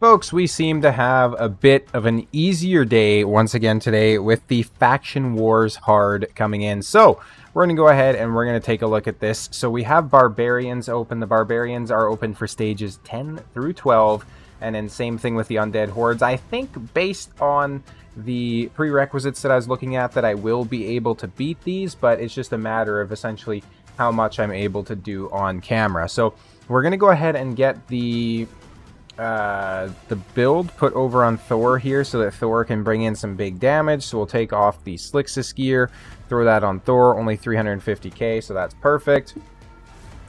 Folks, we seem to have a bit of an easier day once again today with the Faction Wars Hard coming in. So we're going to go ahead and we're going to take a look at this. So we have Barbarians open. The Barbarians are open for stages 10 through 12. And then same thing with the Undead Hordes. I think based on the prerequisites that I was looking at that I will be able to beat these, but it's just a matter of essentially how much I'm able to do on camera. So we're going to go ahead and get the build put over on Thor here so that Thor can bring in some big damage. So we'll take off the Slixus gear, throw that on Thor, only 350k, so that's perfect.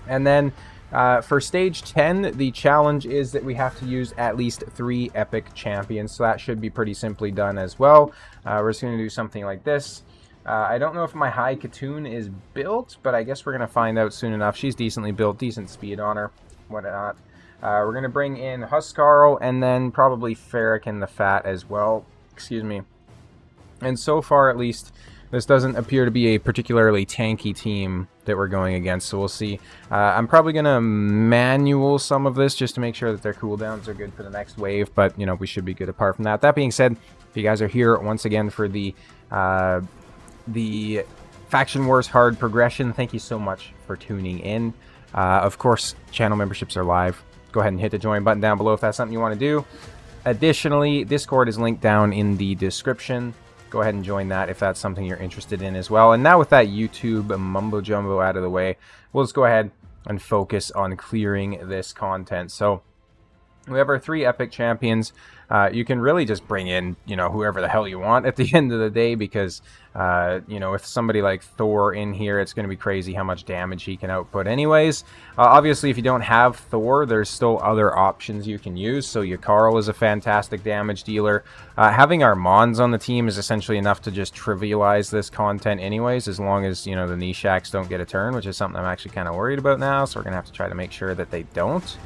And then for stage 10, the challenge is that we have to use at least 3 epic champions, so that should be pretty simply done as well. We're just going to do something like this. I don't know if my High Katoon is built, but I guess we're going to find out soon enough. She's decently built, decent speed on her, whatnot. We're going to bring in Huskarl and then probably Ferric and the Fat as well. Excuse me. And so far, at least, this doesn't appear to be a particularly tanky team that we're going against, so we'll see. I'm probably going to manual some of this just to make sure that their cooldowns are good for the next wave, but, you know, we should be good apart from that. That being said, if you guys are here once again for the Faction Wars Hard progression, thank you so much for tuning in. Of course, channel memberships are live. Go ahead and hit the join button down below if that's something you want to do. Additionally, Discord is linked down in the description. Go ahead and join that if that's something you're interested in as well. And now with that YouTube mumbo jumbo out of the way, we'll just go ahead and focus on clearing this content. So we have our 3 epic champions. You can really just bring in, you know, whoever the hell you want at the end of the day because, you know, with somebody like Thor in here, it's going to be crazy how much damage he can output anyways. Obviously, if you don't have Thor, there's still other options you can use. So Karl is a fantastic damage dealer. Having our Mons on the team is essentially enough to just trivialize this content anyways, as long as, you know, the Nishaks don't get a turn, which is something I'm actually kind of worried about now. So we're going to have to try to make sure that they don't.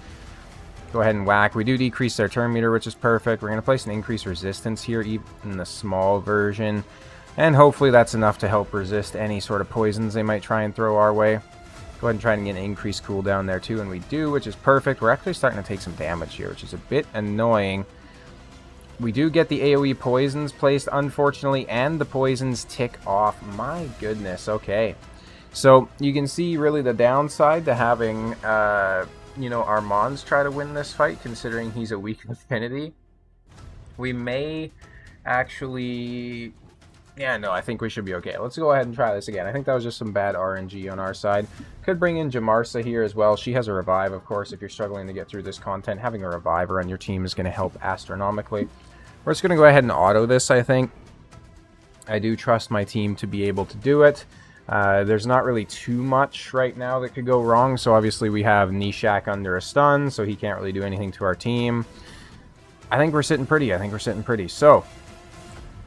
Go ahead and whack. We do decrease their turn meter, which is perfect. We're going to place an increased resistance here, even in the small version. And hopefully that's enough to help resist any sort of poisons they might try and throw our way. Go ahead and try and get an increased cooldown there too, and we do, which is perfect. We're actually starting to take some damage here, which is a bit annoying. We do get the AoE poisons placed, unfortunately, and the poisons tick off. My goodness, okay. So you can see really the downside to having... you know, our Mons try to win this fight, considering he's a weak affinity. We may actually... Yeah, no, I think we should be okay. Let's go ahead and try this again. I think that was just some bad RNG on our side. Could bring in Jamarsa here as well. She has a revive, of course. If you're struggling to get through this content, having a reviver on your team is going to help astronomically. We're just going to go ahead and auto this, I think. I do trust my team to be able to do it. There's not really too much right now that could go wrong. So obviously we have Nishak under a stun, so he can't really do anything to our team. I think we're sitting pretty. So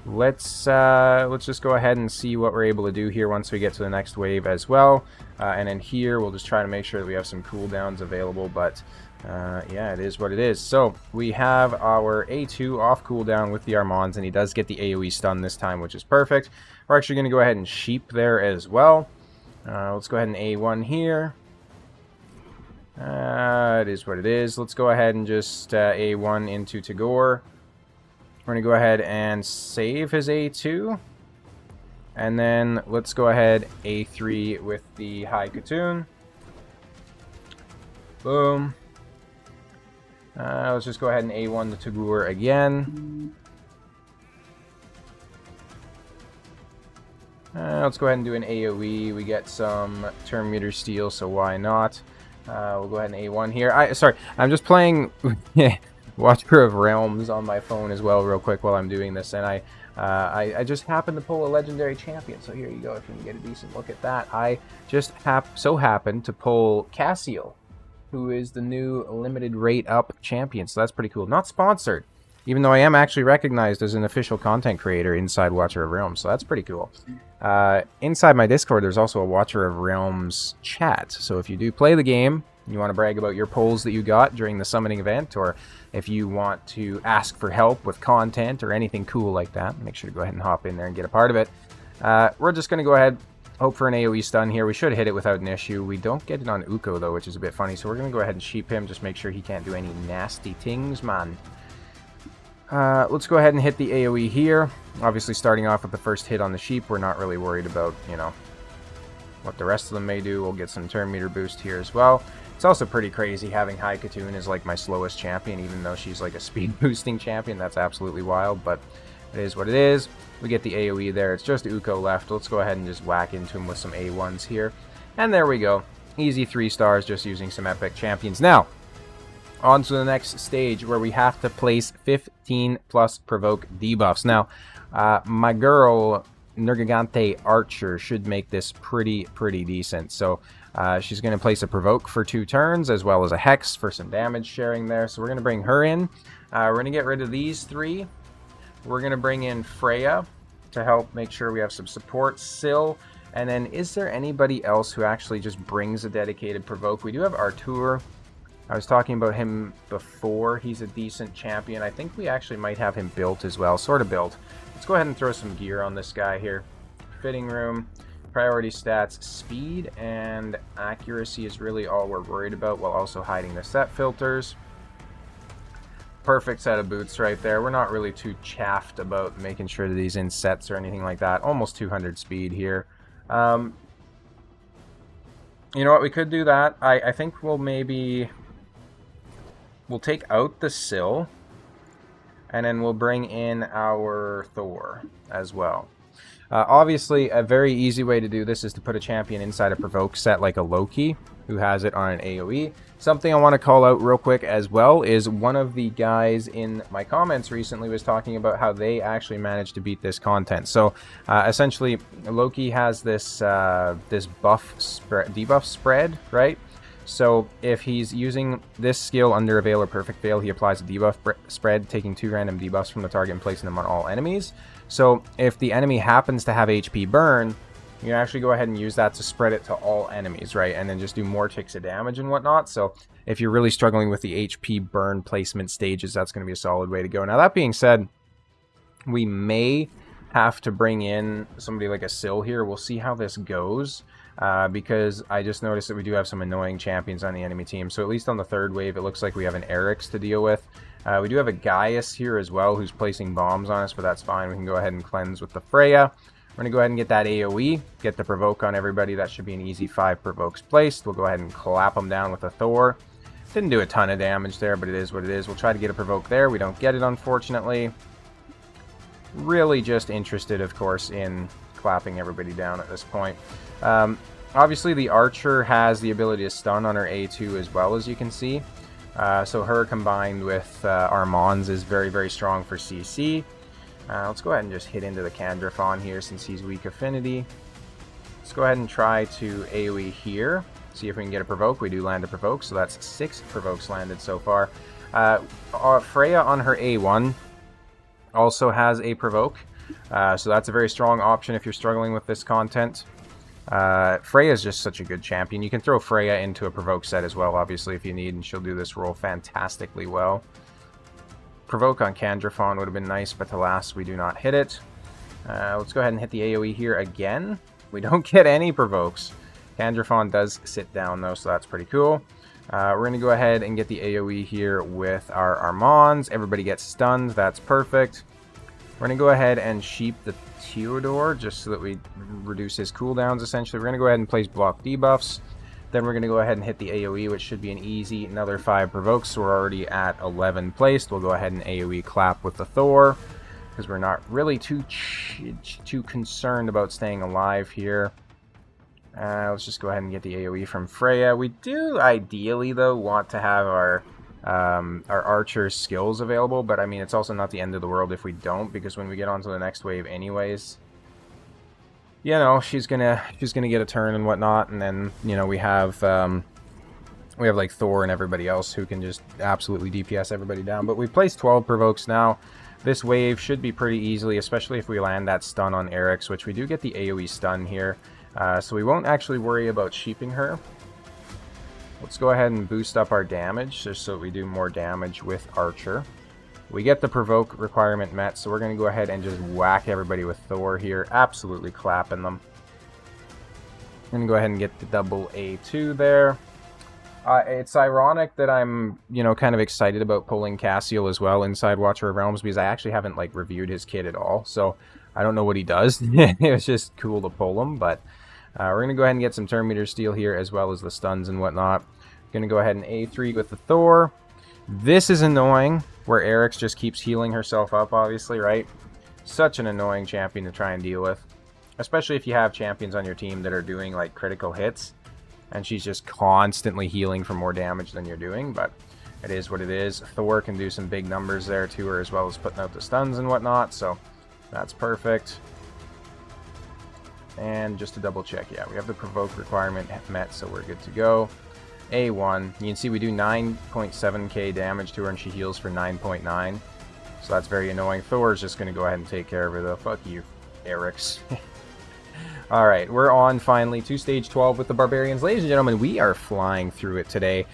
let's just go ahead and see what we're able to do here once we get to the next wave as well. And then here we'll just try to make sure that we have some cooldowns available. But yeah, it is what it is. So we have our A2 off cooldown with the Armands, and he does get the AoE stun this time, which is perfect. We're actually going to go ahead and sheep there as well. Let's go ahead and A1 here. It is what it is. Let's go ahead and just A1 into Tagore. We're going to go ahead and save his A2. And then let's go ahead A3 with the High Katoon. Boom. Let's just go ahead and A1 to Tagore again. Let's go ahead and do an AoE. We get some turn meter steal, so why not? We'll go ahead and A1 here. Sorry, I'm just playing Watcher of Realms on my phone as well real quick while I'm doing this, and I just happened to pull a legendary champion, so here you go if you can get a decent look at that. I just so happened to pull Cassiel, who is the new limited rate up champion, so that's pretty cool. Not sponsored, even though I am actually recognized as an official content creator inside Watcher of Realms, so that's pretty cool. Inside my Discord, there's also a Watcher of Realms chat, so if you do play the game, you want to brag about your pulls that you got during the summoning event, or if you want to ask for help with content or anything cool like that, make sure to go ahead and hop in there and get a part of it. We're just going to go ahead, hope for an AoE stun here. We should hit it without an issue. We don't get it on Uko, though, which is a bit funny, so we're going to go ahead and sheep him, just make sure he can't do any nasty things, man. Let's go ahead and hit the AoE here. Obviously, starting off with the first hit on the sheep, we're not really worried about, you know, what the rest of them may do. We'll get some turn meter boost here as well. It's also pretty crazy having High Katoon as like my slowest champion, even though she's like a speed boosting champion. That's absolutely wild, but it is what it is. We get the AoE there. It's just Uko left. Let's go ahead and just whack into him with some A1s here. And there we go. Easy 3 stars just using some epic champions. Now, on to the next stage where we have to place 15 plus provoke debuffs. Now, my girl Nergigante Archer should make this pretty decent. So she's going to place a provoke for 2 turns as well as a hex for some damage sharing there. So we're going to bring her in. We're going to get rid of these 3. We're going to bring in Freya to help make sure we have some support. Syl. And then is there anybody else who actually just brings a dedicated provoke? We do have Artur. I was talking about him before. He's a decent champion. I think we actually might have him built as well. Sort of built. Let's go ahead and throw some gear on this guy here. Fitting room. Priority stats. Speed and accuracy is really all we're worried about, while also hiding the set filters. Perfect set of boots right there. We're not really too chaffed about making sure that he's in sets or anything like that. Almost 200 speed here. You know what? We could do that. I think we'll maybe... We'll take out the Syl, and then we'll bring in our Thor as well. Obviously, a very easy way to do this is to put a champion inside a provoke set like a Loki, who has it on an AoE. Something I want to call out real quick as well is one of the guys in my comments recently was talking about how they actually managed to beat this content. So essentially, Loki has this this debuff spread, right? So if he's using this skill under a Veil or Perfect Veil, he applies a debuff spread, taking 2 random debuffs from the target and placing them on all enemies. So if the enemy happens to have HP burn, you can actually go ahead and use that to spread it to all enemies, right? And then just do more ticks of damage and whatnot. So if you're really struggling with the HP burn placement stages, that's going to be a solid way to go. Now, that being said, we may have to bring in somebody like a Syl here. We'll see how this goes. Because I just noticed that we do have some annoying champions on the enemy team. So at least on the 3rd wave, it looks like we have an Eryx to deal with. We do have a Gaius here as well, who's placing bombs on us, but that's fine. We can go ahead and cleanse with the Freya. We're going to go ahead and get that AoE, get the provoke on everybody. That should be an easy 5 provokes placed. We'll go ahead and clap them down with a Thor. Didn't do a ton of damage there, but it is what it is. We'll try to get a provoke there. We don't get it, unfortunately. Really just interested, of course, in clapping everybody down at this point. Obviously, the Archer has the ability to stun on her A2 as well, as you can see. So her combined with Armand's is very strong for CC. Let's go ahead and just hit into the Candrafon here since he's weak affinity. Let's go ahead and try to AoE here. See if we can get a provoke. We do land a provoke, so that's 6 provokes landed so far. Freya on her A1 also has a provoke. So that's a very strong option if you're struggling with this content. Freya is just such a good champion. You can throw Freya into a provoke set as well, obviously, if you need, and she'll do this role fantastically well. Provoke on Candrafon would have been nice, but alas, we do not hit it. Let's go ahead and hit the AoE here again. We don't get any provokes. Candrafon does sit down, though, so that's pretty cool. We're going to go ahead and get the AoE here with our Armands. Everybody gets stunned. That's perfect. We're going to go ahead and sheep the Theodore just so that we reduce his cooldowns, essentially. We're going to go ahead and place block debuffs. Then we're going to go ahead and hit the AoE, which should be an easy another 5 provokes. So we're already at 11 placed. We'll go ahead and AoE clap with the Thor because we're not really too concerned about staying alive here. Let's just go ahead and get the AoE from Freya. We do ideally, though, want to have our Archer skills available, but I mean, it's also not the end of the world if we don't, because when we get onto the next wave anyways, you know, she's gonna get a turn and whatnot, and then, you know, we have like Thor and everybody else who can just absolutely DPS everybody down. But we've placed 12 provokes now. This wave should be pretty easily, especially if we land that stun on Eryx, which we do get the AoE stun here, so we won't actually worry about sheeping her. Let's go ahead and boost up our damage just so we do more damage with Archer. We get the provoke requirement met, so we're going to go ahead and just whack everybody with Thor here, absolutely clapping them. I'm going to go ahead and get the double A2 there. It's ironic that I'm, you know, kind of excited about pulling Cassiel as well inside Watcher of Realms, because I actually haven't, like, reviewed his kit at all, so I don't know what he does. It was just cool to pull him, but we're going to go ahead and get some Turn Meter Steel here, as well as the stuns and whatnot. Going to go ahead and A3 with the Thor. This is annoying, where Eric's just keeps healing herself up, obviously, right? Such an annoying champion to try and deal with, especially if you have champions on your team that are doing, like, critical hits. And she's just constantly healing for more damage than you're doing, but it is what it is. Thor can do some big numbers there to her, as well as putting out the stuns and whatnot, so that's perfect. And just to double check, yeah, we have the provoke requirement met, so we're good to go. A1, you can see we do 9.7k damage to her, and she heals for 9.9, so that's very annoying. Thor's just going to go ahead and take care of her, though. Fuck you, Eric's. Alright, we're on finally to stage 12 with the Barbarians. Ladies and gentlemen, we are flying through it today.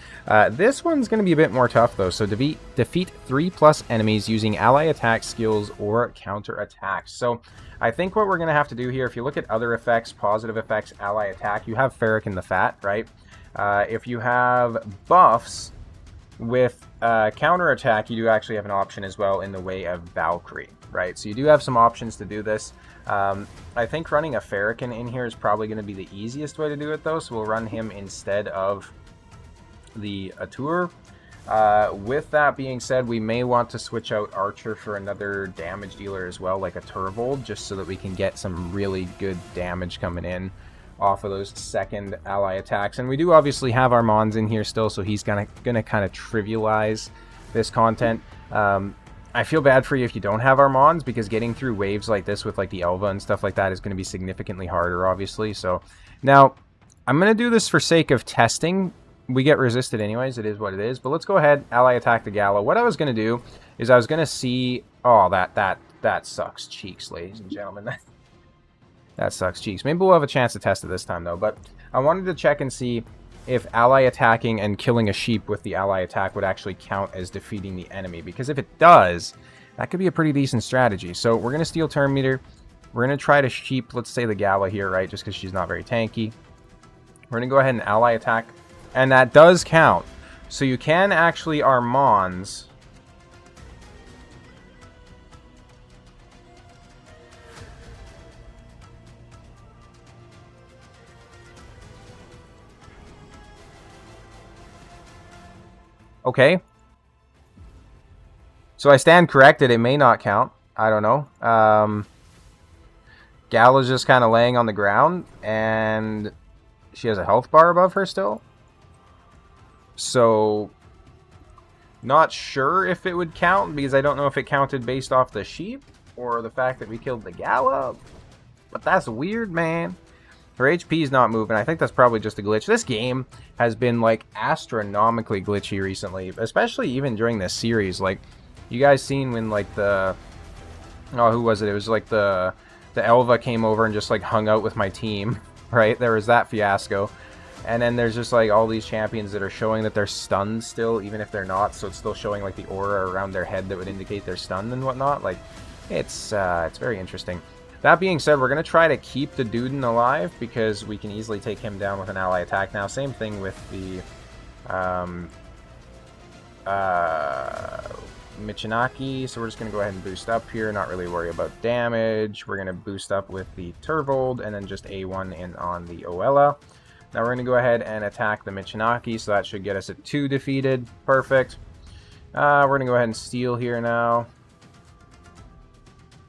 This one's going to be a bit more tough, though. So defeat 3+ enemies using ally attack skills or counter attacks. So I think what we're going to have to do here, if you look at other effects, positive effects, ally attack, you have Ferric in the Fat, right? If you have buffs with counter attack, you do actually have an option as well in the way of Valkyrie, right? So you do have some options to do this. I think running a Ferrican in here is probably going to be the easiest way to do it, though, so we'll run him instead of the Atur. With that being said, we may want to switch out Archer for another damage dealer as well, like a Turvold, just so that we can get some really good damage coming in off of those second ally attacks. And we do obviously have our Mons in here still, so he's gonna kind of trivialize this content. I feel bad for you if you don't have Armands, because getting through waves like this with like the Elva and stuff like that is going to be significantly harder, obviously. So now I'm going to do this for sake of testing. We get resisted anyways, it is what it is. But let's go ahead, ally attack the Gala. What I was going to do is I was going to see... Oh, that sucks cheeks, ladies and gentlemen. That sucks cheeks. Maybe we'll have a chance to test it this time, though. But I wanted to check and see if ally attacking and killing a sheep with the ally attack would actually count as defeating the enemy. Because if it does, that could be a pretty decent strategy. So we're going to steal turn meter. We're going to try to sheep, let's say, the Gala here, right? Just because she's not very tanky. We're going to go ahead and ally attack. And that does count. So you can actually Armands. Okay. So I stand corrected. It may not count. I don't know. Gala's just kind of laying on the ground, and she has a health bar above her still. So, not sure if it would count, because I don't know if it counted based off the sheep or the fact that we killed the Gala. But that's weird, man. Her HP is not moving. I think that's probably just a glitch. This game has been, like, astronomically glitchy recently, especially even during this series. Like, you guys seen when, like, the... Oh, who was it? It was, like, the Elva came over and just, like, hung out with my team, right? There was that fiasco. And then there's just, like, all these champions that are showing that they're stunned still, even if they're not. So it's still showing, like, the aura around their head that would indicate they're stunned and whatnot. Like, it's very interesting. That being said, we're going to try to keep the Duden alive, because we can easily take him down with an ally attack now. Same thing with the Michinaki. So we're just going to go ahead and boost up here, not really worry about damage. We're going to boost up with the Turvold, and then just A1 in on the Oella. Now we're going to go ahead and attack the Michinaki, so that should get us at 2 defeated. Perfect. We're going to go ahead and steal here now.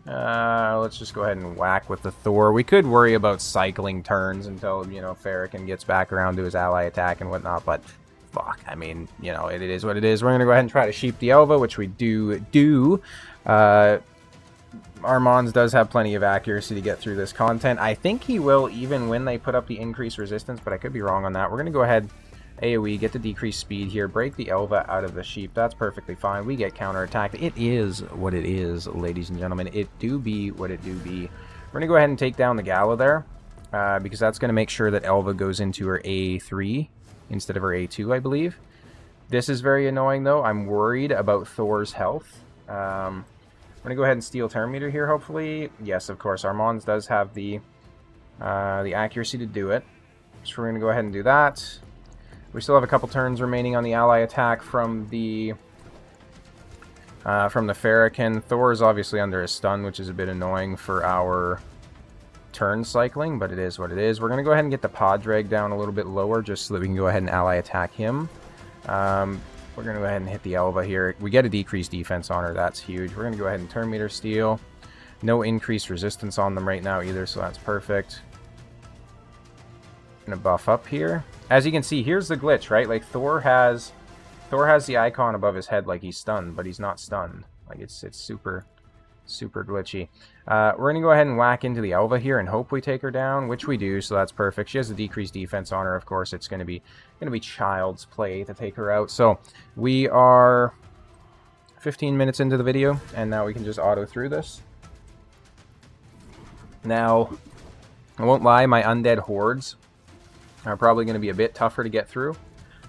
Let's just go ahead and whack with the Thor. We could worry about cycling turns until, you know, Farrakhan gets back around to his ally attack and whatnot, but fuck, I mean, you know, it is what it is. We're going to go ahead and try to sheep the Elva, which we do. Armands does have plenty of accuracy to get through this content. I think he will even when they put up the increased resistance, but I could be wrong on that. We're going to go ahead, AoE, get the decreased speed here, break the Elva out of the sheep. That's perfectly fine. We get counterattacked. It is what it is, ladies and gentlemen. It do be what it do be. We're going to go ahead and take down the Gala there, because that's going to make sure that Elva goes into her A3 instead of her A2, I believe. This is very annoying, though. I'm worried about Thor's health. I'm going to go ahead and steal turn meter here, hopefully. Yes, of course. Armands does have the accuracy to do it. So we're going to go ahead and do that. We still have a couple turns remaining on the ally attack from the Farrakhan. Thor is obviously under a stun, which is a bit annoying for our turn cycling, but it is what it is. We're going to go ahead and get the pod drag down a little bit lower just so that we can go ahead and ally attack him. We're going to go ahead and hit the Elva here. We get a decreased defense on her. That's huge. We're going to go ahead and turn meter steal. No increased resistance on them right now either, so that's perfect. Going to buff up here. As you can see, here's the glitch, right? Like, Thor has the icon above his head like he's stunned, but he's not stunned. Like, it's super glitchy. We're going to go ahead and whack into the Elva here and hope we take her down, which we do, so that's perfect. She has a decreased defense on her. Of course, it's going to be child's play to take her out. So we are 15 minutes into the video, and now we can just auto through this. Now, I won't lie, my Undead Hordes are probably going to be a bit tougher to get through,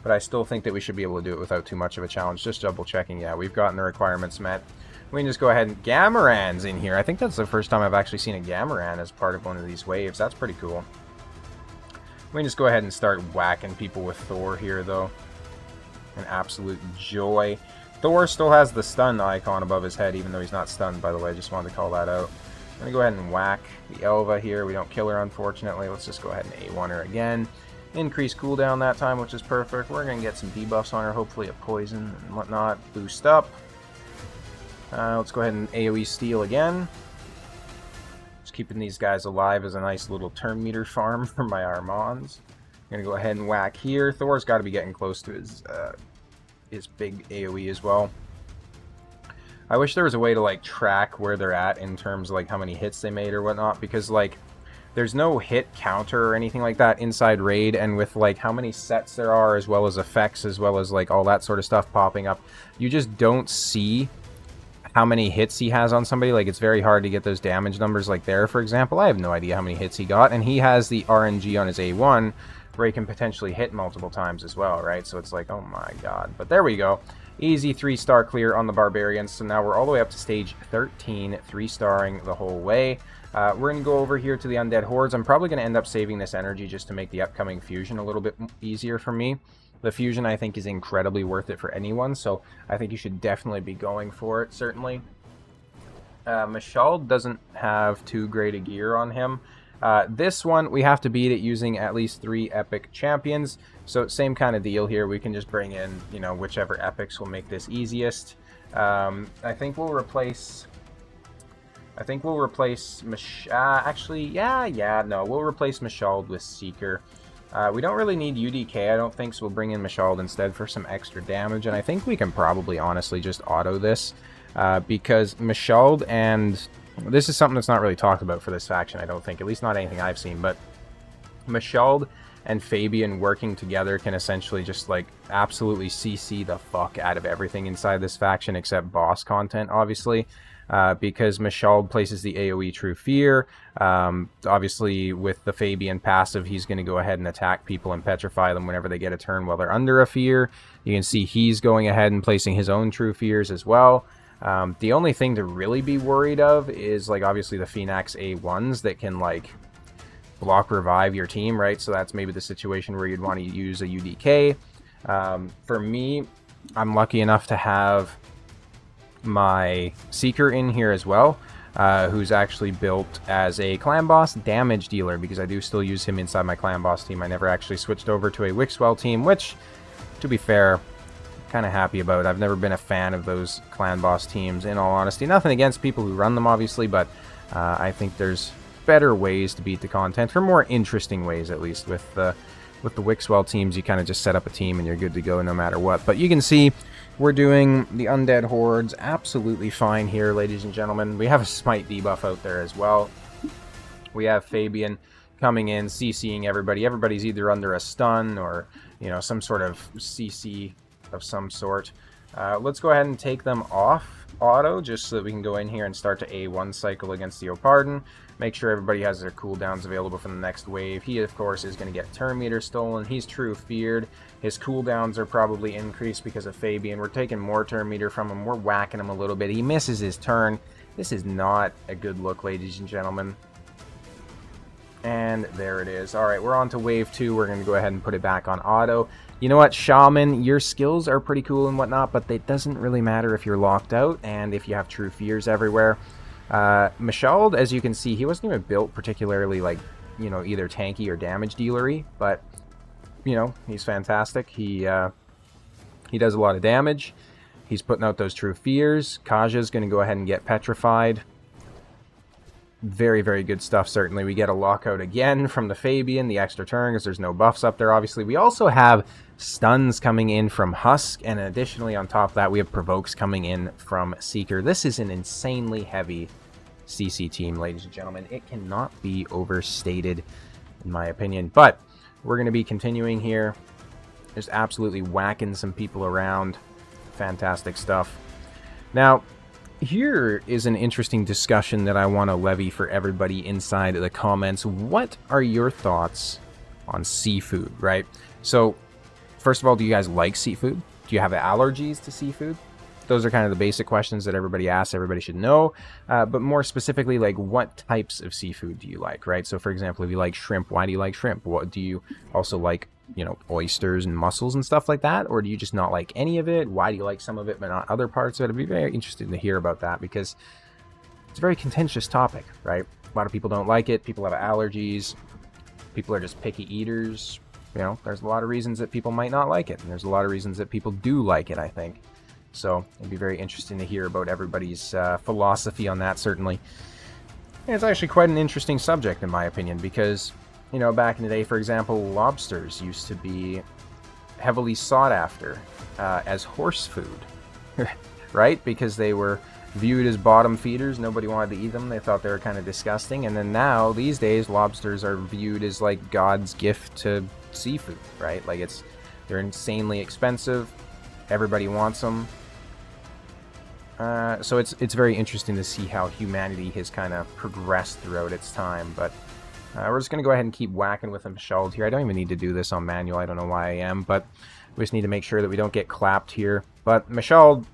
but I still think that we should be able to do it without too much of a challenge. Just double checking. Yeah, we've gotten the requirements met. We can just go ahead and... Gamaran's in here. I think that's the first time I've actually seen a Gamaran as part of one of these waves. That's pretty cool. We can just go ahead and start whacking people with Thor here, though. An absolute joy. Thor still has the stun icon above his head, even though he's not stunned, by the way. I just wanted to call that out. I'm going to go ahead and whack the Elva here. We don't kill her, unfortunately. Let's just go ahead and A1 her again. Increase cooldown that time, which is perfect. We're going to get some debuffs on her, hopefully a poison and whatnot. Boost up. Let's go ahead and AoE steal again. Just keeping these guys alive as a nice little turn meter farm for my Armands. I'm going to go ahead and whack here. Thor's got to be getting close to his big AoE as well. I wish there was a way to, like, track where they're at in terms of, like, how many hits they made or whatnot, because, like, there's no hit counter or anything like that inside Raid, and with, like, how many sets there are, as well as effects, as well as, like, all that sort of stuff popping up, you just don't see how many hits he has on somebody. Like, it's very hard to get those damage numbers, like there, for example. I have no idea how many hits he got, and he has the RNG on his A1, where he can potentially hit multiple times as well, right? So it's like, oh my god. But there we go. Easy 3-star clear on the Barbarians. So now we're all the way up to stage 13, 3-starring the whole way. We're going to go over here to the Undead Hordes. I'm probably going to end up saving this energy just to make the upcoming fusion a little bit easier for me. The fusion, I think, is incredibly worth it for anyone, so I think you should definitely be going for it, certainly. Mashald doesn't have too great a gear on him. This one, we have to beat it using at least 3 epic champions. So same kind of deal here. We can just bring in, you know, whichever epics will make this easiest. I think we'll replace... we'll replace Mashald with Seeker. We don't really need UDK, I don't think, so we'll bring in Mashald instead for some extra damage. And I think we can probably honestly just auto this. Because Mashald and... This is something that's not really talked about for this faction, I don't think. At least not anything I've seen. But Mashald and Fabian working together can essentially just, like, absolutely CC the fuck out of everything inside this faction except boss content, obviously. Because Mashald places the AoE True Fear. Obviously, with the Fabian passive, he's going to go ahead and attack people and petrify them whenever they get a turn while they're under a fear. You can see he's going ahead and placing his own True Fears as well. The only thing to really be worried of is, like, obviously the Phoenix A1s that can, like, block revive your team, right? So that's maybe the situation where you'd want to use a UDK. For me, I'm lucky enough to have my Seeker in here as well, who's actually built as a clan boss damage dealer, because I do still use him inside my clan boss team. I never actually switched over to a Wixwell team, which, to be fair, kind of happy about. I've never been a fan of those clan boss teams, in all honesty. Nothing against people who run them, obviously, but I think there's better ways to beat the content, or more interesting ways, at least. With the Wixwell teams, you kind of just set up a team and you're good to go no matter what. But you can see we're doing the Undead Hordes absolutely fine here, ladies and gentlemen. We have a Smite debuff out there as well. We have Fabian coming in, CCing everybody. Everybody's either under a stun or, you know, some sort of CC of some sort. Let's go ahead and take them off auto, just so that we can go in here and start to A1 cycle against the Opardon. Make sure everybody has their cooldowns available for the next wave. He, of course, is going to get turn meter stolen. He's true feared. His cooldowns are probably increased because of Fabian. We're taking more turn meter from him. We're whacking him a little bit. He misses his turn. This is not a good look, ladies and gentlemen. And there it is. Alright, we're on to wave 2. We're going to go ahead and put it back on auto. You know what, Shaman, your skills are pretty cool and whatnot, but it doesn't really matter if you're locked out and if you have true fears everywhere. Mashald, as you can see, he wasn't even built particularly like, you know, either tanky or damage dealery, but, you know, he's fantastic. He does a lot of damage. He's putting out those true fears. Kaja's going to go ahead and get petrified. Very, very good stuff, certainly. We get a lockout again from the Fabian, the extra turn, because there's no buffs up there, obviously. We also have stuns coming in from Husk, and additionally, on top of that, we have provokes coming in from Seeker. This is an insanely heavy CC team, ladies and gentlemen. It cannot be overstated, in my opinion. But we're going to be continuing here. Just absolutely whacking some people around. Fantastic stuff. Now, here is an interesting discussion that I want to levy for everybody inside of the comments. What are your thoughts on seafood, right? So, first of all, do you guys like seafood? Do you have allergies to seafood? Those are kind of the basic questions that everybody asks, everybody should know. But more specifically, like, what types of seafood do you like, right? So, for example, if you like shrimp, why do you like shrimp? What do you also like, you know, oysters and mussels and stuff like that? Or do you just not like any of it? Why do you like some of it but not other parts of it? I'd be very interested to hear about that, because it's a very contentious topic, right? A lot of people don't like it. People have allergies. People are just picky eaters. You know, there's a lot of reasons that people might not like it, and there's a lot of reasons that people do like it, I think. So it'd be very interesting to hear about everybody's philosophy on that, certainly. And it's actually quite an interesting subject, in my opinion, because, you know, back in the day, for example, lobsters used to be heavily sought after as horse food, right? Because they were viewed as bottom feeders. Nobody wanted to eat them. They thought they were kind of disgusting. And then now, these days, lobsters are viewed as like God's gift to seafood, right? Like they're insanely expensive. Everybody wants them. So it's very interesting to see how humanity has kind of progressed throughout its time. But we're just going to go ahead and keep whacking with a Mashald here. I don't even need to do this on manual. I don't know why I am, but we just need to make sure that we don't get clapped here. But Mashald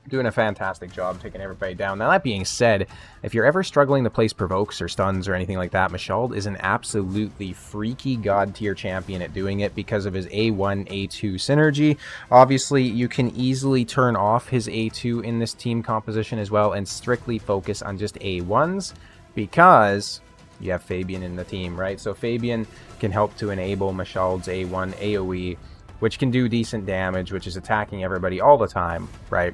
doing a fantastic job taking everybody down. Now, that being said, if you're ever struggling to place provokes or stuns or anything like that, Mashald is an absolutely freaky god tier champion at doing it because of his A1, A2 synergy. Obviously, you can easily turn off his A2 in this team composition as well and strictly focus on just A1s because you have Fabian in the team, right? So Fabian can help to enable Mashald's A1 AoE, which can do decent damage, which is attacking everybody all the time, right?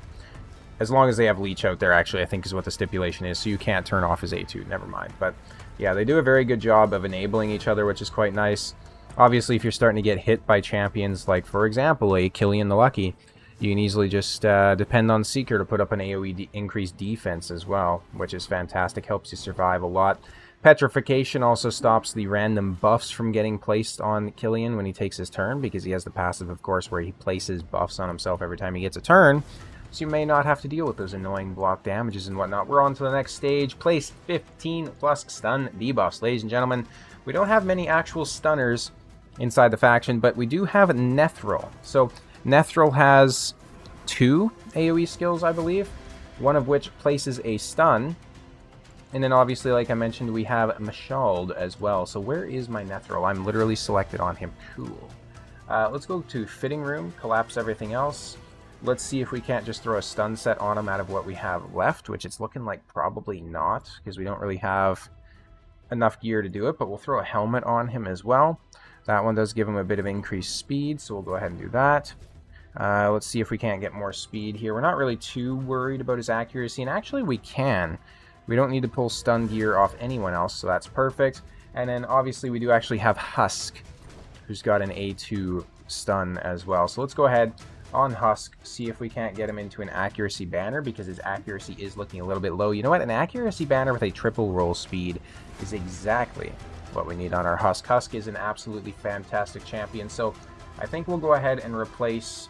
As long as they have Leech out there, actually, I think is what the stipulation is, so you can't turn off his A2, never mind. But yeah, they do a very good job of enabling each other, which is quite nice. Obviously, if you're starting to get hit by champions like, for example, a Killian the Lucky, you can easily just depend on Seeker to put up an AoE increased defense as well, which is fantastic, helps you survive a lot. Petrification also stops the random buffs from getting placed on Killian when he takes his turn, because he has the passive, of course, where he places buffs on himself every time he gets a turn. So you may not have to deal with those annoying block damages and whatnot. We're on to the next stage. Place 15 plus stun debuffs. Ladies and gentlemen, we don't have many actual stunners inside the faction, but we do have Nethril. So Nethril has 2 AoE skills, I believe, one of which places a stun. And then obviously, like I mentioned, we have Mashald as well. So where is my Nethril? I'm literally selected on him. Cool. Let's go to Fitting Room, collapse everything else. Let's see if we can't just throw a stun set on him out of what we have left, which it's looking like probably not, because we don't really have enough gear to do it, but we'll throw a helmet on him as well. That one does give him a bit of increased speed, so we'll go ahead and do that. Let's see if we can't get more speed here. We're not really too worried about his accuracy, and actually we can. We don't need to pull stun gear off anyone else, so that's perfect. And then obviously we do actually have Husk, who's got an A2 stun as well. So let's go ahead on Husk, see if we can't get him into an accuracy banner, because his accuracy is looking a little bit low. You know what? An accuracy banner with a triple roll speed is exactly what we need on our Husk. Husk is an absolutely fantastic champion, so I think we'll go ahead and replace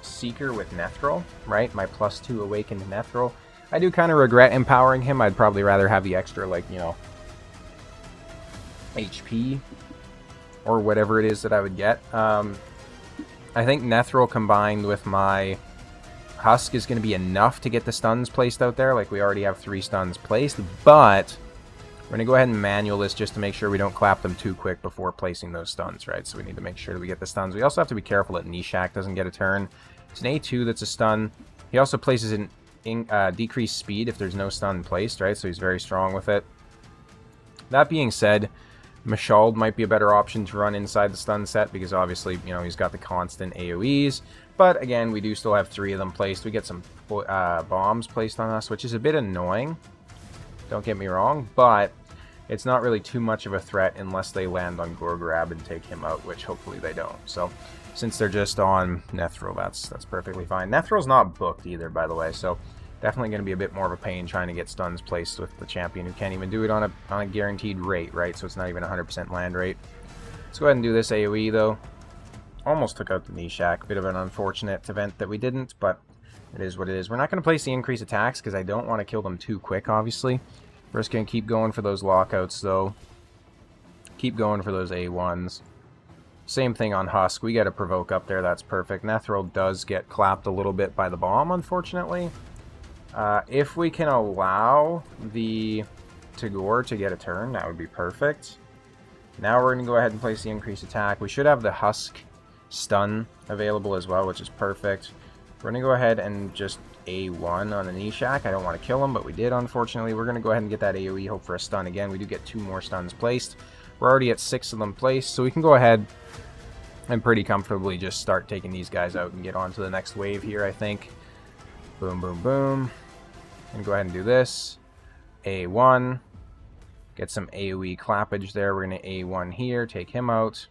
Seeker with Nethril, right? My +2 awakened Nethril. I do kind of regret empowering him. I'd probably rather have the extra, like, you know, HP or whatever it is that I would get. I think Nethril combined with my Husk is going to be enough to get the stuns placed out there. Like, we already have 3 stuns placed, but We're going to go ahead and manual this just to make sure we don't clap them too quick before placing those stuns, right? So we need to make sure that we get the stuns. We also have to be careful that Nishak doesn't get a turn. It's an A2 that's a stun. He also places an decreased speed if there's no stun placed, right? So he's very strong with it. That being said, Mashald might be a better option to run inside the stun set because obviously, you know, he's got the constant AoEs. But again, we do still have 3 of them placed. We get some bombs placed on us, which is a bit annoying. Don't get me wrong, but it's not really too much of a threat unless they land on Gorgrab and take him out, which hopefully they don't. So since they're just on Nethril, that's perfectly fine. Nethril's not booked either, by the way, so definitely going to be a bit more of a pain trying to get stuns placed with the champion who can't even do it on a guaranteed rate, right? So it's not even 100% land rate. Let's go ahead and do this AoE, though. Almost took out the Nishak. Bit of an unfortunate event that we didn't, but it is what it is. We're not going to place the increased attacks because I don't want to kill them too quick, obviously. We're just going to keep going for those lockouts, though. Keep going for those A1s. Same thing on Husk. We get a provoke up there. That's perfect. Nethril does get clapped a little bit by the bomb, unfortunately. If we can allow the Tagore to get a turn, that would be perfect. Now we're going to go ahead and place the increased attack. We should have the Husk stun available as well, which is perfect. We're going to go ahead and just A1 on the Nishak. I don't want to kill him, but we did, unfortunately. We're going to go ahead and get that AoE, hope for a stun again. We do get 2 more stuns placed. We're already at 6 of them placed, so we can go ahead and pretty comfortably just start taking these guys out and get on to the next wave here, I think. Boom, boom, boom. And go ahead and do this. A1. Get some AoE clappage there. We're going to A1 here, take him out.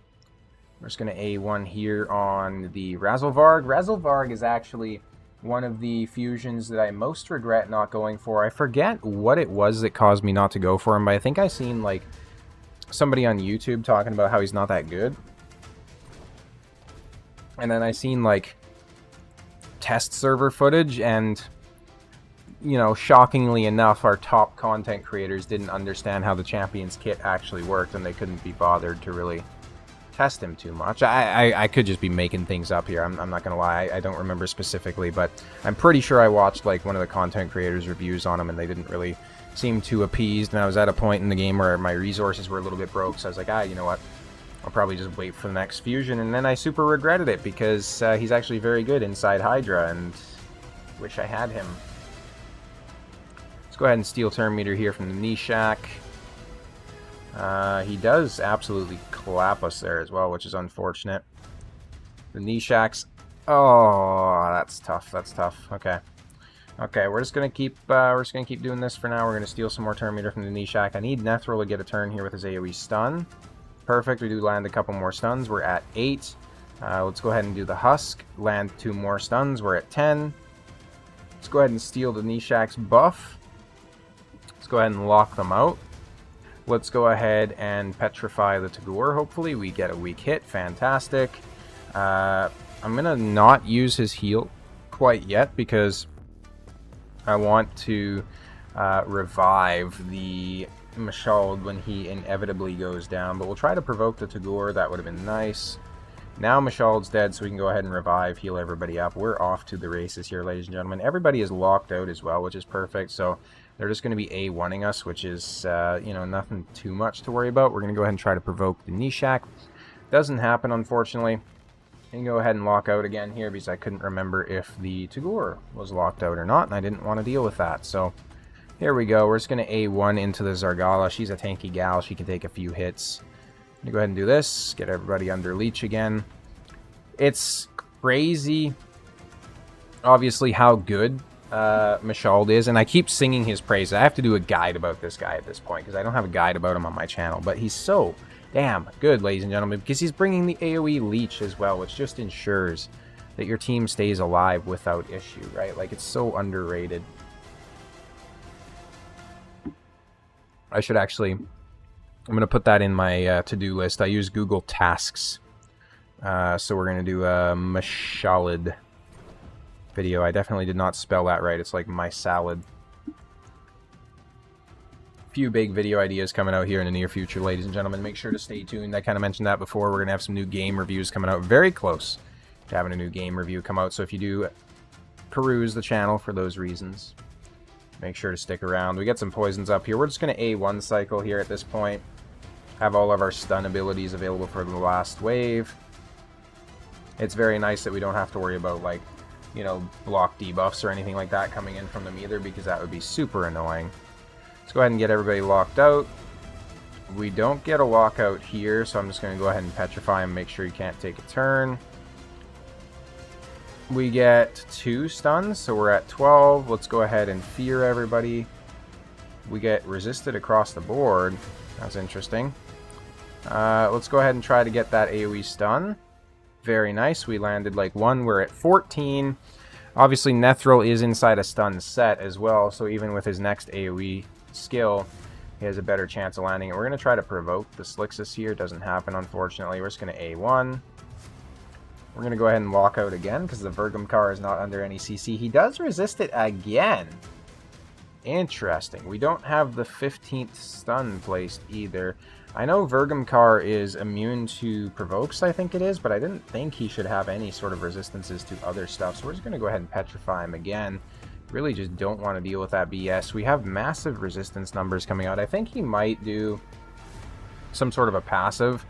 We're just going to A1 here on the Razelvarg. Razelvarg is actually one of the fusions that I most regret not going for. I forget what it was that caused me not to go for him, but I think I seen like somebody on YouTube talking about how he's not that good. And then I seen like test server footage, and you know, shockingly enough, our top content creators didn't understand how the Champions kit actually worked, and they couldn't be bothered to really test him too much. I could just be making things up here. I'm not gonna lie. I don't remember specifically, but I'm pretty sure I watched like one of the content creators' reviews on him, and they didn't really seem too appeased. And I was at a point in the game where my resources were a little bit broke, so I was like, you know what? I'll probably just wait for the next fusion. And then I super regretted it because he's actually very good inside Hydra, and wish I had him. Let's go ahead and steal turn meter here from the Nishak. He does absolutely clap us there as well, which is unfortunate. The Nishaks. Oh, that's tough. That's tough. Okay. Okay, we're just gonna keep doing this for now. We're gonna steal some more turn meter from the Nishak. I need Nethril to get a turn here with his AoE stun. Perfect. We do land a couple more stuns. We're at 8. Let's go ahead and do the Husk. Land 2 more stuns. We're at 10. Let's go ahead and steal the Nishak's buff. Let's go ahead and lock them out. Let's go ahead and petrify the Tagore. Hopefully we get a weak hit. Fantastic. I'm going to not use his heal quite yet because I want to revive the Mashald when he inevitably goes down. But we'll try to provoke the Tagore. That would have been nice. Now Mashald's dead, so we can go ahead and revive, heal everybody up. We're off to the races here, ladies and gentlemen. Everybody is locked out as well, which is perfect. So they're just going to be A1ing us, which is, you know, nothing too much to worry about. We're going to go ahead and try to provoke the Nishak. Doesn't happen, unfortunately. I can go ahead and lock out again here because I couldn't remember if the Tagore was locked out or not, and I didn't want to deal with that. So here we go. We're just going to A1 into the Zargala. She's a tanky gal. She can take a few hits. I'm going to go ahead and do this. Get everybody under leech again. It's crazy, obviously, how good Mashald is, and I keep singing his praise. I have to do a guide about this guy at this point because I don't have a guide about him on my channel, but he's so damn good, ladies and gentlemen, because he's bringing the AoE leech as well, which just ensures that your team stays alive without issue, right? Like, it's so underrated. I should actually, I'm going to put that in my to-do list. I use Google Tasks, so we're going to do a Mashalid video. I definitely did not spell that right. It's like my salad. Few big video ideas coming out here in the near future, ladies and gentlemen. Make sure to stay tuned. I kind of mentioned that before. We're going to have some new game reviews coming out. Very close to having a new game review come out. So if you do peruse the channel for those reasons. make sure to stick around. We get some poisons up here. We're just going to A1 cycle here at this point. Have all of our stun abilities available for the last wave. It's very nice that we don't have to worry about, like, you know, block debuffs or anything like that coming in from them either, because that would be super annoying. Let's go ahead and get everybody locked out. We don't get a lockout here, so I'm just going to go ahead and petrify him, make sure he can't take a turn. We get 2 stuns, so we're at 12. Let's go ahead and fear everybody. We get resisted across the board. That's interesting. Let's go ahead and try to get that AoE stun. Very nice. We landed like 1. We're at 14. Obviously, Nethril is inside a stun set as well, so even with his next AoE skill, he has a better chance of landing it. We're going to try to provoke the Slixus here. It doesn't happen, unfortunately. We're just going to A1. We're going to go ahead and walk out again because the Vergamcar is not under any CC. He does resist it again. Interesting. We don't have the 15th stun placed either. I know Vergamcar is immune to provokes, I think it is, but I didn't think he should have any sort of resistances to other stuff. So we're just going to go ahead and petrify him again. Really just don't want to deal with that BS. We have massive resistance numbers coming out. I think he might do some sort of a passive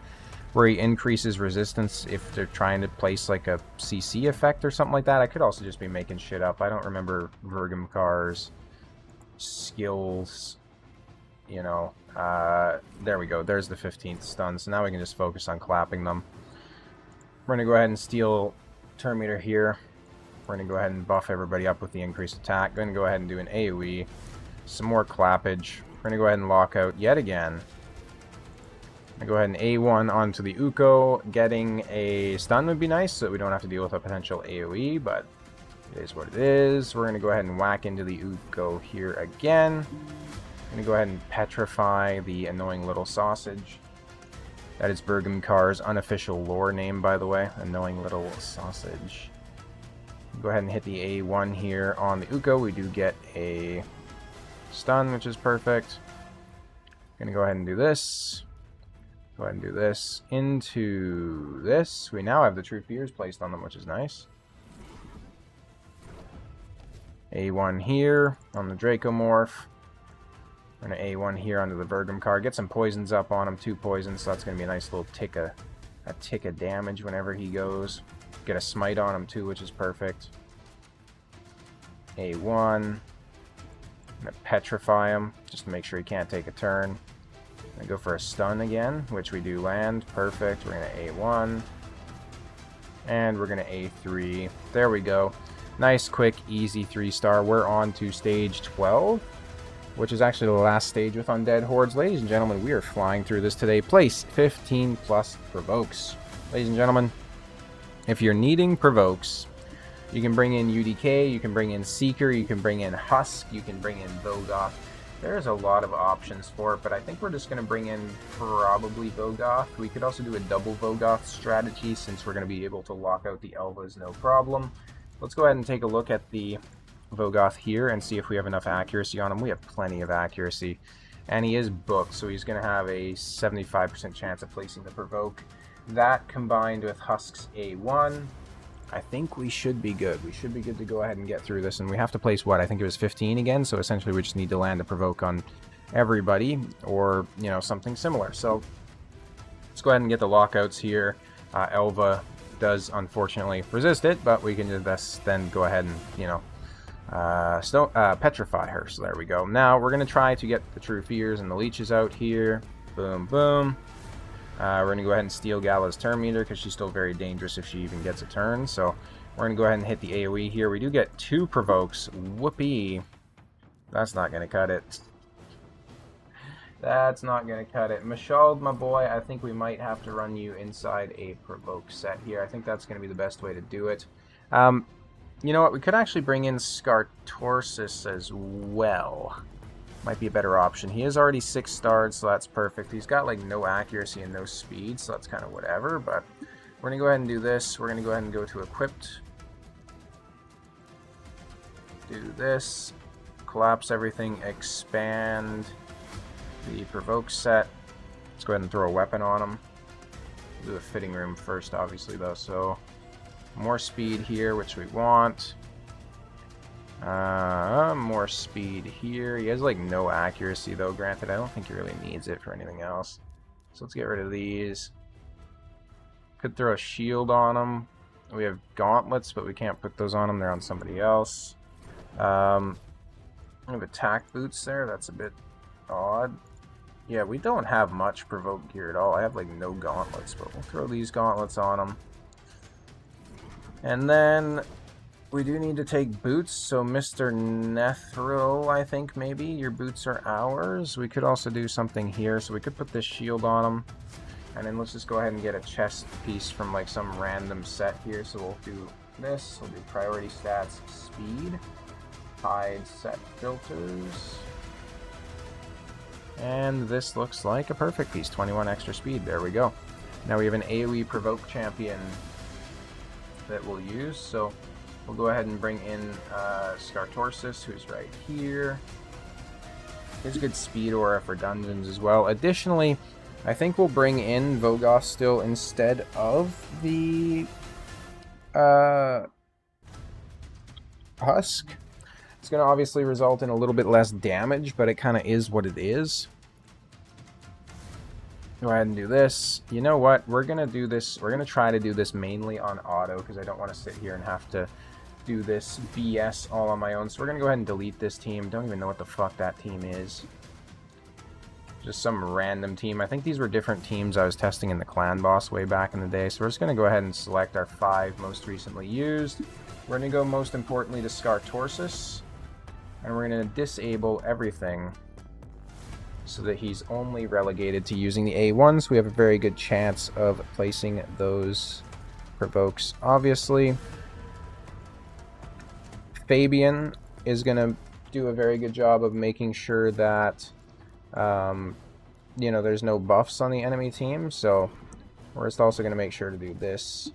where he increases resistance if they're trying to place like a CC effect or something like that. I could also just be making shit up. I don't remember Vergamcar's skills, you know. There we go. There's the 15th stun. So now we can just focus on clapping them. We're going to go ahead and steal turn meter here. We're going to go ahead and buff everybody up with the increased attack. Going to go ahead and do an AoE. Some more clappage. We're going to go ahead and lock out yet again. I'm going to go ahead and A1 onto the Uko. Getting a stun would be nice so that we don't have to deal with a potential AoE, but it is what it is. We're going to go ahead and whack into the Uko here again. I'm going to go ahead and petrify the annoying little sausage. That is Vergamcar's unofficial lore name, by the way. Annoying little sausage. Go ahead and hit the A1 here on the Uko. We do get a stun, which is perfect. Going to go ahead and do this. Go ahead and do this into this. We now have the True Fears placed on them, which is nice. A1 here on the Dracomorph. We're going to A1 here onto the Vergamcar. Get some poisons up on him. 2 poisons, so that's going to be a nice little tick of damage whenever he goes. Get a smite on him too, which is perfect. A1. I'm going to petrify him just to make sure he can't take a turn. I'm going to go for a stun again, which we do land. Perfect. We're going to A1. And we're going to A3. There we go. Nice, quick, easy 3-star. We're on to stage 12, which is actually the last stage with Undead Hordes. Ladies and gentlemen, we are flying through this today. Place 15 plus provokes. Ladies and gentlemen, if you're needing provokes, you can bring in UDK, you can bring in Seeker, you can bring in Husk, you can bring in Vogoth. There's a lot of options for it, but I think we're just going to bring in probably Vogoth. We could also do a double Vogoth strategy since we're going to be able to lock out the Elvas no problem. Let's go ahead and take a look at the Vogoth here and see if we have enough accuracy on him. We have plenty of accuracy, and he is booked, so he's going to have a 75% chance of placing the provoke. That combined with Husk's A1, I think we should be good. We should be good to go ahead and get through this, and we have to place what? I think it was 15 again, so essentially we just need to land a provoke on everybody, or, you know, something similar. So let's go ahead and get the lockouts here. Elva does unfortunately resist it, but we can just then go ahead and, you know, petrify her. So there we go. Now we're going to try to get the True Fears and the Leeches out here. Boom, boom. We're going to go ahead and steal Gala's turn meter because she's still very dangerous if she even gets a turn. So we're going to go ahead and hit the AoE here. We do get 2 provokes. Whoopee. That's not going to cut it. That's not going to cut it. Mashald, my boy, I think we might have to run you inside a provoke set here. I think that's going to be the best way to do it. You know what? We could actually bring in Scartorsus as well. Might be a better option. He is already 6 starred, so that's perfect. He's got like no accuracy and no speed, so that's kind of whatever. But we're going to go ahead and do this. We're going to go ahead and go to equipped. Do this. Collapse everything. Expand the provoke set. Let's go ahead and throw a weapon on him. Do a fitting room first, obviously, though. So more speed here, which we want. More speed here. He has like no accuracy though, granted. I don't think he really needs it for anything else. So let's get rid of these. Could throw a shield on him. We have gauntlets, but we can't put those on him. They're on somebody else. We have attack boots there. That's a bit odd. Yeah, we don't have much provoke gear at all. I have like no gauntlets, but we'll throw these gauntlets on him. And then we do need to take boots, so Mr. Nethro, I think maybe, your boots are ours. We could also do something here, so we could put this shield on him. And then let's just go ahead and get a chest piece from like some random set here. So we'll do this, we'll do priority stats, speed, hide set filters. And this looks like a perfect piece, 21 extra speed, there we go. Now we have an AoE provoke champion that we'll use, so we'll go ahead and bring in Scartorsis, who's right here. There's a good speed aura for dungeons as well. Additionally, I think we'll bring in Vogoth still instead of the Husk. It's going to obviously result in a little bit less damage, but it kind of is what it is. Go ahead and do this. You know what? We're going to do this. We're going to try to do this mainly on auto because I don't want to sit here and have to do this BS all on my own. So we're going to go ahead and delete this team. Don't even know what the fuck that team is. Just some random team. I think these were different teams I was testing in the clan boss way back in the day. So we're just going to go ahead and select our 5 most recently used. We're going to go most importantly to Scartorsis. And we're going to disable everything so that he's only relegated to using the A1. So we have a very good chance of placing those provokes. Obviously, Fabian is going to do a very good job of making sure that you know, there's no buffs on the enemy team, so we're just also going to make sure to do this.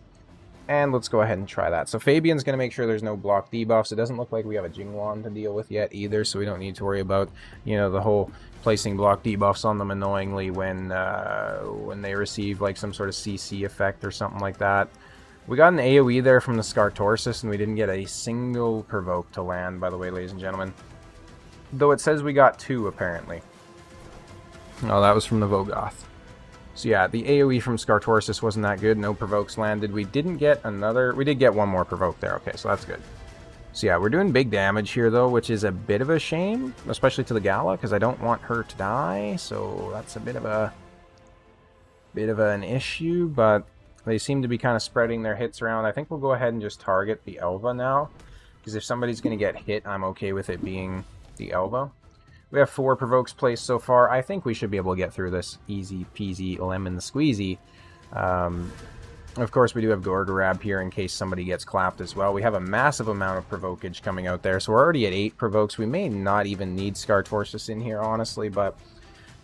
And let's go ahead and try that. So Fabian's going to make sure there's no block debuffs. It doesn't look like we have a Jingwan to deal with yet either, so we don't need to worry about, you know, the whole placing block debuffs on them annoyingly when they receive like some sort of CC effect or something like that. We got an AoE there from the Scartorsis, and we didn't get a single provoke to land, by the way, ladies and gentlemen. Though it says we got 2, apparently. Oh, that was from the Vogoth. So yeah, the AoE from Scartorsis wasn't that good. No provokes landed. We didn't get another... We did get one more provoke there. Okay, so that's good. So yeah, we're doing big damage here, though, which is a bit of a shame, especially to the Gala, because I don't want her to die. So that's a bit of an issue, but they seem to be kind of spreading their hits around. I think we'll go ahead and just target the Elva now, because if somebody's going to get hit, I'm okay with it being the Elva. We have 4 provokes placed so far. I think we should be able to get through this easy peasy lemon squeezy. Of course, we do have Gorgorab here in case somebody gets clapped as well. We have a massive amount of provokage coming out there, so we're already at 8 provokes. We may not even need Scartorsis in here, honestly, but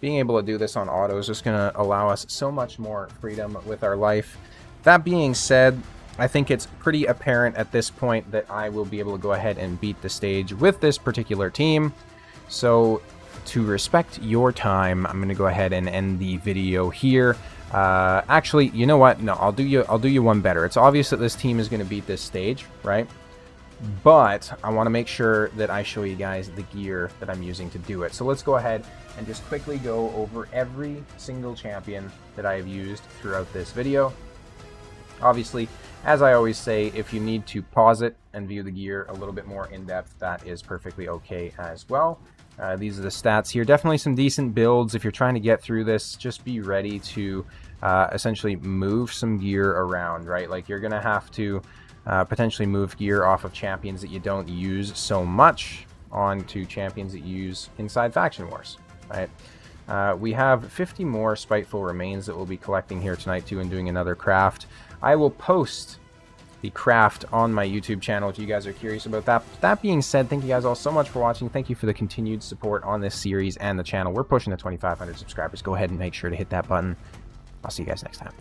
being able to do this on auto is just going to allow us so much more freedom with our life. That being said, I think it's pretty apparent at this point that I will be able to go ahead and beat the stage with this particular team. So, to respect your time, I'm going to go ahead and end the video here. Actually, you know what? No, I'll do you one better. It's obvious that this team is going to beat this stage, right? But I want to make sure that I show you guys the gear that I'm using to do it. So let's go ahead and just quickly go over every single champion that I have used throughout this video. Obviously, as I always say, if you need to pause it and view the gear a little bit more in depth, that is perfectly okay as well. These are the stats here. Definitely some decent builds. If you're trying to get through this, just be ready to essentially move some gear around, right? Like you're going to have to potentially move gear off of champions that you don't use so much onto champions that you use inside Faction Wars, right? We have 50 more Spiteful Remains that we'll be collecting here tonight too and doing another craft. I will post the craft on my YouTube channel if you guys are curious about that. That being said, thank you guys all so much for watching. Thank you for the continued support on this series and the channel. We're pushing to 2,500 subscribers. Go ahead and make sure to hit that button. I'll see you guys next time.